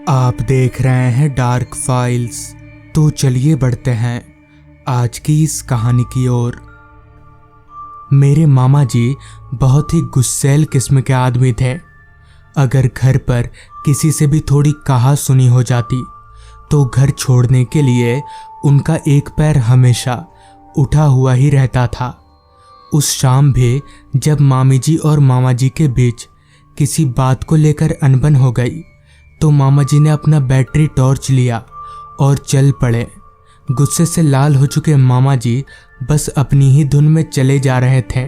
आप देख रहे हैं डार्क फाइल्स। तो चलिए बढ़ते हैं आज की इस कहानी की ओर। मेरे मामा जी बहुत ही गुस्सैल किस्म के आदमी थे। अगर घर पर किसी से भी थोड़ी कहा सुनी हो जाती तो घर छोड़ने के लिए उनका एक पैर हमेशा उठा हुआ ही रहता था। उस शाम भी जब मामी जी और मामा जी के बीच किसी बात को लेकर अनबन हो गई तो मामा जी ने अपना बैटरी टॉर्च लिया और चल पड़े। गुस्से से लाल हो चुके मामा जी बस अपनी ही धुन में चले जा रहे थे।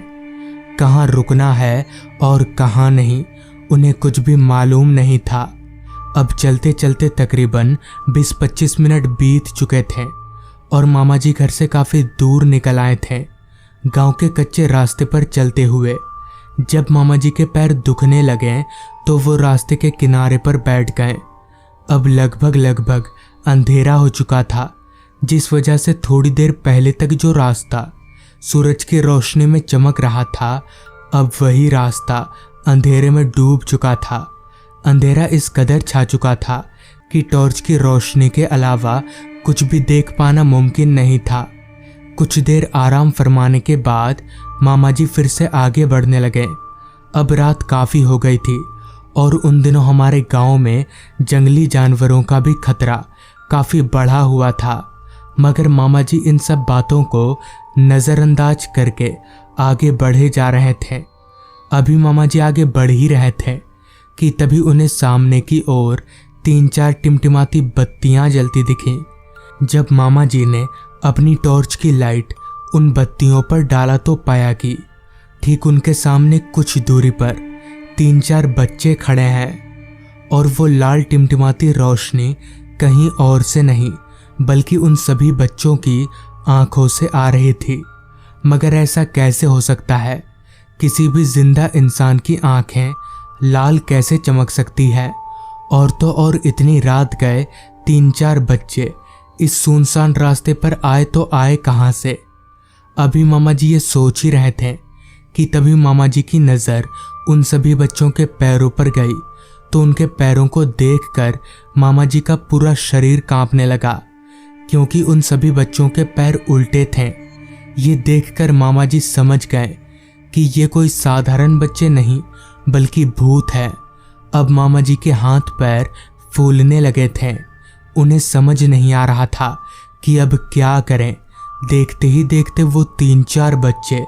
कहाँ रुकना है और कहाँ नहीं उन्हें कुछ भी मालूम नहीं था। अब चलते चलते तकरीबन 20-25 मिनट बीत चुके थे और मामा जी घर से काफ़ी दूर निकल आए थे। गांव के कच्चे रास्ते पर चलते हुए जब मामा जी के पैर दुखने लगे तो वो रास्ते के किनारे पर बैठ गए। अब लगभग अंधेरा हो चुका था, जिस वजह से थोड़ी देर पहले तक जो रास्ता सूरज की रोशनी में चमक रहा था, अब वही रास्ता अंधेरे में डूब चुका था। अंधेरा इस कदर छा चुका था कि टॉर्च की रोशनी के अलावा कुछ भी देख पाना मुमकिन नहीं था। कुछ देर आराम फरमाने के बाद मामा जी फिर से आगे बढ़ने लगे। अब रात काफ़ी हो गई थी और उन दिनों हमारे गांव में जंगली जानवरों का भी खतरा काफ़ी बढ़ा हुआ था। मगर मामा जी इन सब बातों को नज़रअंदाज करके आगे बढ़े जा रहे थे। अभी मामा जी आगे बढ़ ही रहे थे कि तभी उन्हें सामने की ओर 3-4 टिमटिमाती बत्तियां जलती दिखीं। जब मामा जी ने अपनी टॉर्च की लाइट उन बत्तियों पर डाला तो पाया कि ठीक उनके सामने कुछ दूरी पर 3-4 बच्चे खड़े हैं और वो लाल टिमटिमाती रोशनी कहीं और से नहीं बल्कि उन सभी बच्चों की आंखों से आ रही थी। मगर ऐसा कैसे हो सकता है? किसी भी जिंदा इंसान की आंखें लाल कैसे चमक सकती है? और तो और इतनी रात गए 3-4 बच्चे इस सुनसान रास्ते पर आए तो आए कहां से? अभी मामा जी ये सोच ही रहे थे कि तभी मामा जी की नज़र उन सभी बच्चों के पैरों पर गई तो उनके पैरों को देखकर मामा जी का पूरा शरीर कांपने लगा, क्योंकि उन सभी बच्चों के पैर उल्टे थे। ये देखकर मामा जी समझ गए कि ये कोई साधारण बच्चे नहीं बल्कि भूत है। अब मामा जी के हाथ पैर फूलने लगे थे। उन्हें समझ नहीं आ रहा था कि अब क्या करें। देखते ही देखते वो 3-4 बच्चे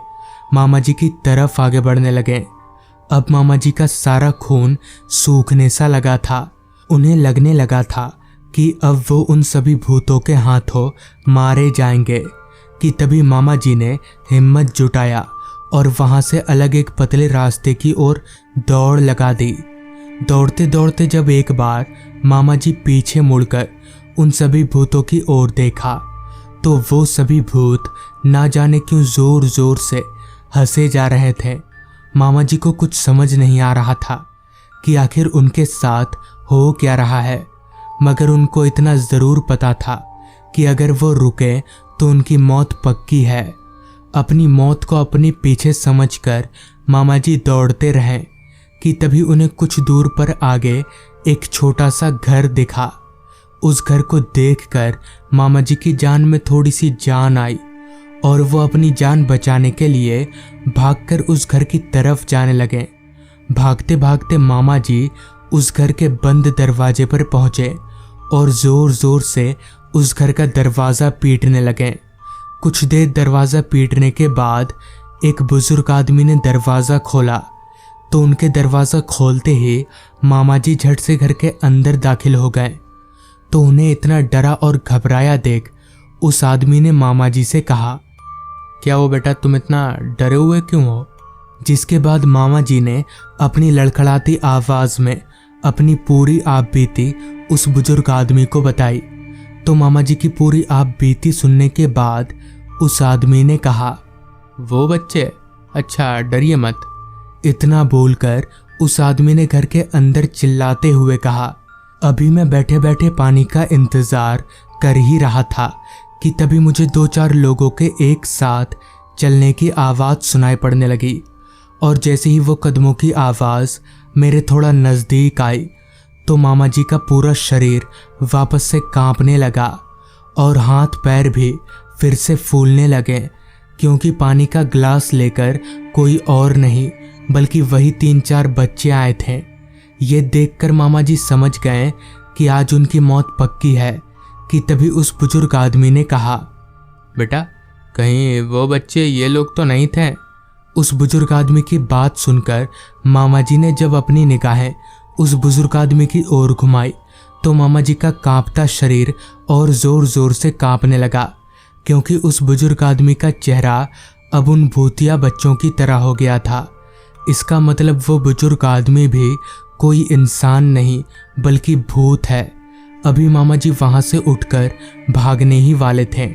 मामा जी की तरफ आगे बढ़ने लगे। अब मामा जी का सारा खून सूखने सा लगा था। उन्हें लगने लगा था कि अब वो उन सभी भूतों के हाथों मारे जाएंगे कि तभी मामा जी ने हिम्मत जुटाया और वहां से अलग एक पतले रास्ते की ओर दौड़ लगा दी। दौड़ते दौड़ते जब एक बार मामा जी पीछे मुड़कर उन सभी भूतों की ओर देखा तो वो सभी भूत ना जाने क्यों जोर जोर से हंसे जा रहे थे। मामा जी को कुछ समझ नहीं आ रहा था कि आखिर उनके साथ हो क्या रहा है, मगर उनको इतना ज़रूर पता था कि अगर वो रुके तो उनकी मौत पक्की है। अपनी मौत को अपने पीछे समझकर मामा जी दौड़ते रहे कि तभी उन्हें कुछ दूर पर आगे एक छोटा सा घर दिखा। उस घर को देखकर मामा जी की जान में थोड़ी सी जान आई और वो अपनी जान बचाने के लिए भागकर उस घर की तरफ जाने लगे। भागते भागते मामा जी उस घर के बंद दरवाजे पर पहुंचे और जोर जोर से उस घर का दरवाज़ा पीटने लगे। कुछ देर दरवाज़ा पीटने के बाद एक बुजुर्ग आदमी ने दरवाज़ा खोला तो उनके दरवाज़ा खोलते ही मामा जी झट से घर के अंदर दाखिल हो गए। तो उन्हें इतना डरा और घबराया देख उस आदमी ने मामा जी से कहा, क्या वो बेटा तुम इतना डरे हुए क्यों हो? जिसके बाद मामा जी ने अपनी लड़खड़ाती आवाज़ में अपनी पूरी आप बीती उस बुजुर्ग आदमी को बताई। तो मामा जी की पूरी आप बीती सुनने के बाद उस आदमी ने कहा, वो बच्चे, अच्छा डरिए मत। इतना बोलकर उस आदमी ने घर के अंदर चिल्लाते हुए कहा। अभी मैं बैठे बैठे पानी का इंतज़ार कर ही रहा था कि तभी मुझे 2-4 लोगों के एक साथ चलने की आवाज़ सुनाई पड़ने लगी और जैसे ही वो कदमों की आवाज़ मेरे थोड़ा नज़दीक आई तो मामा जी का पूरा शरीर वापस से कांपने लगा और हाथ पैर भी फिर से फूलने लगे, क्योंकि पानी का ग्लास लेकर कोई और नहीं बल्कि वही 3-4 बच्चे आए थे। ये देखकर मामा जी समझ गए कि आज उनकी मौत पक्की है कि तभी उस बुजुर्ग आदमी ने कहा, बेटा कहीं वो बच्चे ये लोग तो नहीं थे। उस बुजुर्ग आदमी की बात सुनकर मामा जी ने जब अपनी निगाहें उस बुजुर्ग आदमी की ओर घुमाई तो मामा जी का कांपता शरीर और जोर जोर से कांपने लगा, क्योंकि उस बुजुर्ग आदमी का चेहरा अब उन भूतिया बच्चों की तरह हो गया था। इसका मतलब वो बुजुर्ग आदमी भी कोई इंसान नहीं बल्कि भूत है। अभी मामा जी वहां से उठकर भागने ही वाले थे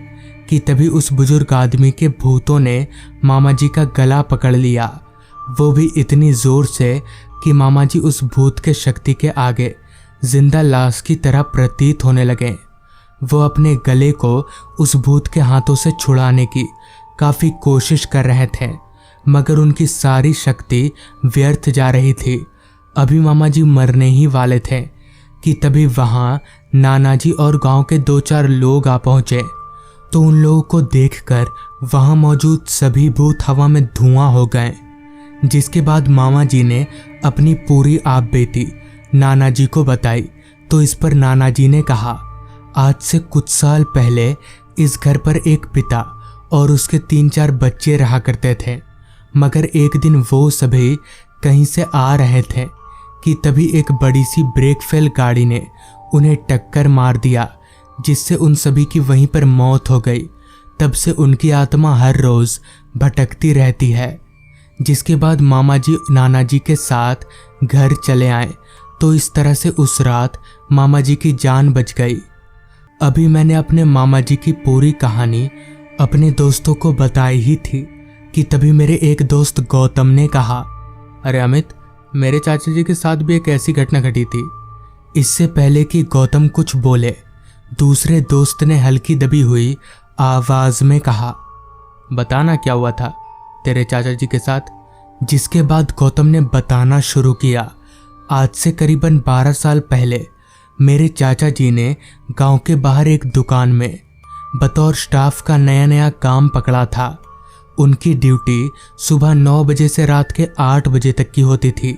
कि तभी उस बुजुर्ग आदमी के भूतों ने मामा जी का गला पकड़ लिया, वो भी इतनी जोर से कि मामा जी उस भूत के शक्ति के आगे जिंदा लाश की तरह प्रतीत होने लगे। वो अपने गले को उस भूत के हाथों से छुड़ाने की काफी कोशिश कर रहे थे, मगर उनकी सारी शक्ति व्यर्थ जा रही थी। अभी मामा जी मरने ही वाले थे कि तभी वहां नाना जी और गांव के 2-4 लोग आ पहुंचे। तो उन लोगों को देखकर वहां मौजूद सभी भूत हवा में धुआं हो गए, जिसके बाद मामा जी ने अपनी पूरी आप बीती नाना जी को बताई। तो इस पर नाना जी ने कहा, आज से कुछ साल पहले इस घर पर एक पिता और उसके 3-4 बच्चे रहा करते थे, मगर एक दिन वो सभी कहीं से आ रहे थे कि तभी एक बड़ी सी ब्रेक फेल गाड़ी ने उन्हें टक्कर मार दिया, जिससे उन सभी की वहीं पर मौत हो गई। तब से उनकी आत्मा हर रोज भटकती रहती है। जिसके बाद मामा जी नाना जी के साथ घर चले आए, तो इस तरह से उस रात मामा जी की जान बच गई। अभी मैंने अपने मामा जी की पूरी कहानी अपने दोस्तों को बताई ही थी कि तभी मेरे एक दोस्त गौतम ने कहा, अरे अमित, मेरे चाचा जी के साथ भी एक ऐसी घटना घटी थी। इससे पहले कि गौतम कुछ बोले, दूसरे दोस्त ने हल्की दबी हुई आवाज में कहा, बताना क्या हुआ था तेरे चाचा जी के साथ। जिसके बाद गौतम ने बताना शुरू किया। आज से करीबन 12 साल पहले मेरे चाचा जी ने गांव के बाहर एक दुकान में बतौर स्टाफ का नया नया काम पकड़ा था। उनकी ड्यूटी सुबह 9 बजे से रात के 8 बजे तक की होती थी।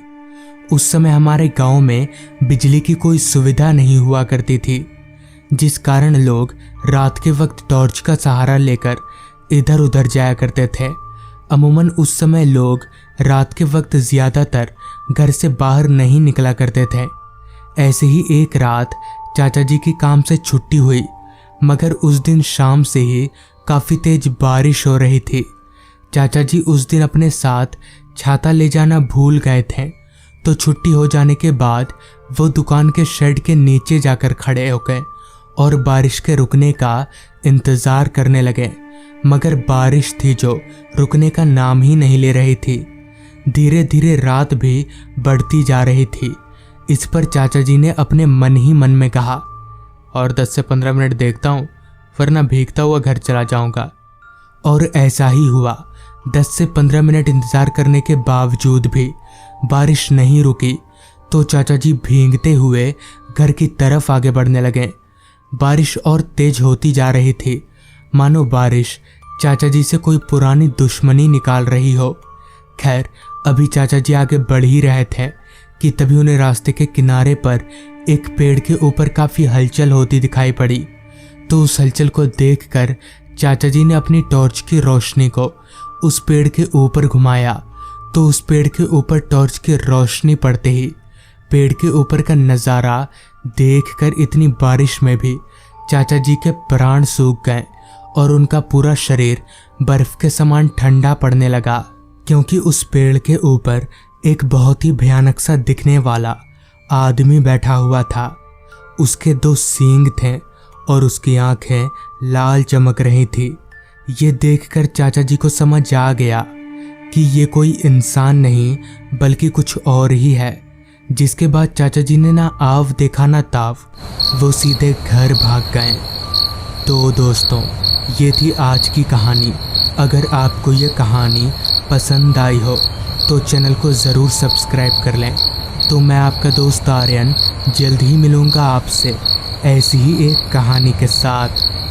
उस समय हमारे गांव में बिजली की कोई सुविधा नहीं हुआ करती थी, जिस कारण लोग रात के वक्त टॉर्च का सहारा लेकर इधर उधर जाया करते थे। अमूमन उस समय लोग रात के वक्त ज़्यादातर घर से बाहर नहीं निकला करते थे। ऐसे ही एक रात चाचा जी की काम से छुट्टी हुई, मगर उस दिन शाम से ही काफ़ी तेज बारिश हो रही थी। चाचा जी उस दिन अपने साथ छाता ले जाना भूल गए थे, तो छुट्टी हो जाने के बाद वो दुकान के शेड के नीचे जाकर खड़े हो गए और बारिश के रुकने का इंतज़ार करने लगे, मगर बारिश थी जो रुकने का नाम ही नहीं ले रही थी। धीरे धीरे रात भी बढ़ती जा रही थी। इस पर चाचा जी ने अपने मन ही मन में कहा, और 10 से 15 मिनट देखता हूँ, वरना भीगता हुआ घर चला जाऊंगा। और ऐसा ही हुआ। 10 से 15 मिनट इंतजार करने के बावजूद भी बारिश नहीं रुकी, तो चाचा जी भीगते हुए घर की तरफ आगे बढ़ने लगे। बारिश और तेज होती जा रही थी, मानो बारिश चाचा जी से कोई पुरानी दुश्मनी निकाल रही हो। खैर, अभी चाचा जी आगे बढ़ ही रहे थे कि तभी उन्हें रास्ते के किनारे पर एक पेड़ के ऊपर काफ़ी हलचल होती दिखाई पड़ी। तो उस हलचल को देखकर चाचा जी ने अपनी टॉर्च की रोशनी को उस पेड़ के ऊपर घुमाया। तो उस पेड़ के ऊपर टॉर्च की रोशनी पड़ते ही पेड़ के ऊपर का नज़ारा देखकर इतनी बारिश में भी चाचा जी के प्राण सूख गए और उनका पूरा शरीर बर्फ के समान ठंडा पड़ने लगा, क्योंकि उस पेड़ के ऊपर एक बहुत ही भयानक सा दिखने वाला आदमी बैठा हुआ था। उसके 2 सींग थे और उसकी आंखें लाल चमक रही थी। ये देखकर चाचा जी को समझ आ गया कि ये कोई इंसान नहीं बल्कि कुछ और ही है, जिसके बाद चाचा जी ने ना आव देखा ना ताव, वो सीधे घर भाग गए। तो दोस्तों, ये थी आज की कहानी। अगर आपको ये कहानी पसंद आई हो तो चैनल को ज़रूर सब्सक्राइब कर लें। तो मैं आपका दोस्त आर्यन जल्द ही मिलूँगा आपसे ऐसी ही एक कहानी के साथ।